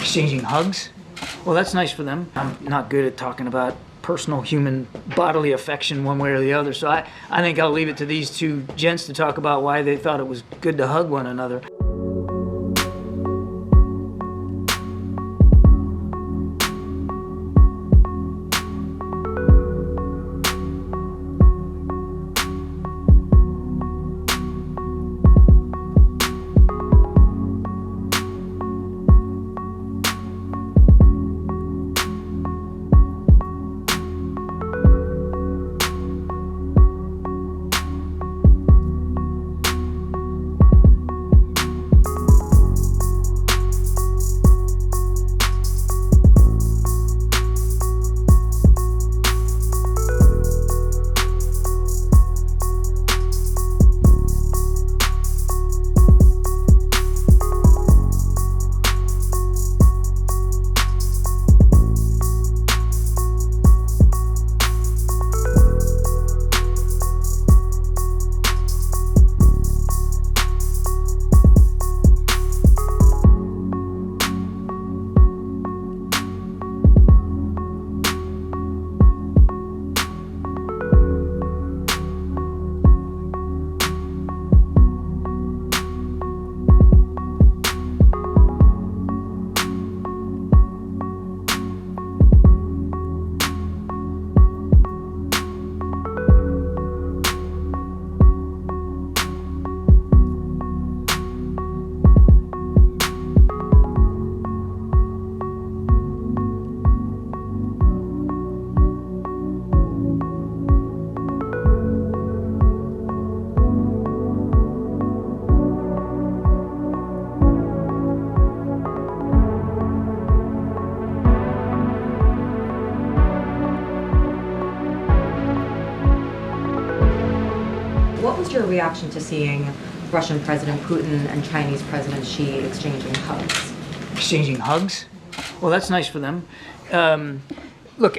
Exchanging hugs? Well, that's nice for them. I'm not good at talking about personal human bodily affection one way or the other, so I think I'll leave it to these two gents to talk about why they thought it was good to hug one another. What was your reaction to seeing Russian President Putin and Chinese President Xi exchanging hugs? Exchanging hugs? Well, that's nice for them. Look,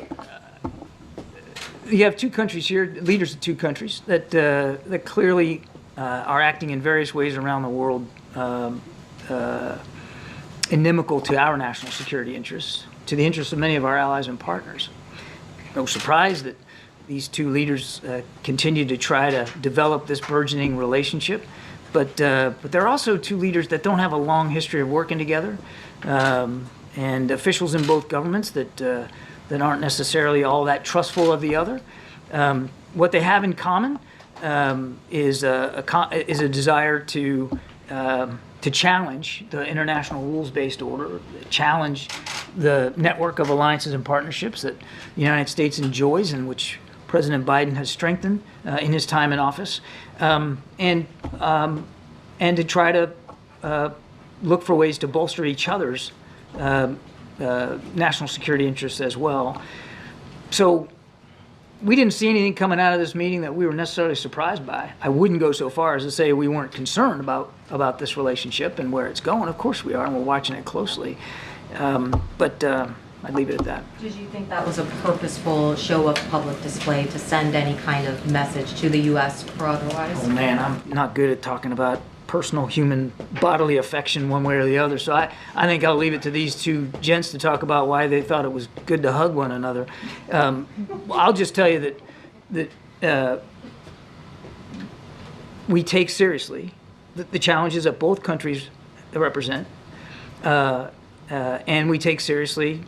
you have two countries here, leaders of two countries that clearly are acting in various ways around the world, inimical to our national security interests, to the interests of many of our allies and partners. No surprise that these two leaders continue to try to develop this burgeoning relationship, but they're also two leaders that don't have a long history of working together, and officials in both governments that aren't necessarily all that trustful of the other. What they have in common is a desire to challenge the international rules-based order, challenge the network of alliances and partnerships that the United States enjoys and which President Biden has strengthened in his time in office, and to try to look for ways to bolster each other's national security interests as well. So we didn't see anything coming out of this meeting that we were necessarily surprised by. I wouldn't go so far as to say we weren't concerned about this relationship and where it's going. Of course we are, and we're watching it closely. But I'd leave it at that. Did you think that was a purposeful show of public display to send any kind of message to the U.S. or otherwise? Oh man, I'm not good at talking about personal human bodily affection one way or the other, so I think I'll leave it to these two gents to talk about why they thought it was good to hug one another. I'll just tell you that we take seriously the challenges that both countries represent, and we take seriously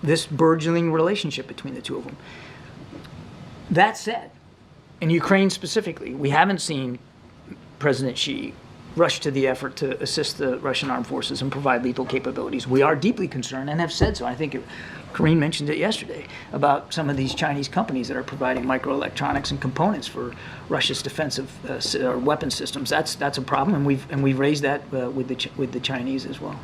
this burgeoning relationship between the two of them. That said, in Ukraine specifically, we haven't seen President Xi rush to the effort to assist the Russian armed forces and provide lethal capabilities. We are deeply concerned and have said so. I think Karine mentioned it yesterday about some of these Chinese companies that are providing microelectronics and components for Russia's defensive weapon systems. That's a problem, and we've raised that with the Chinese as well.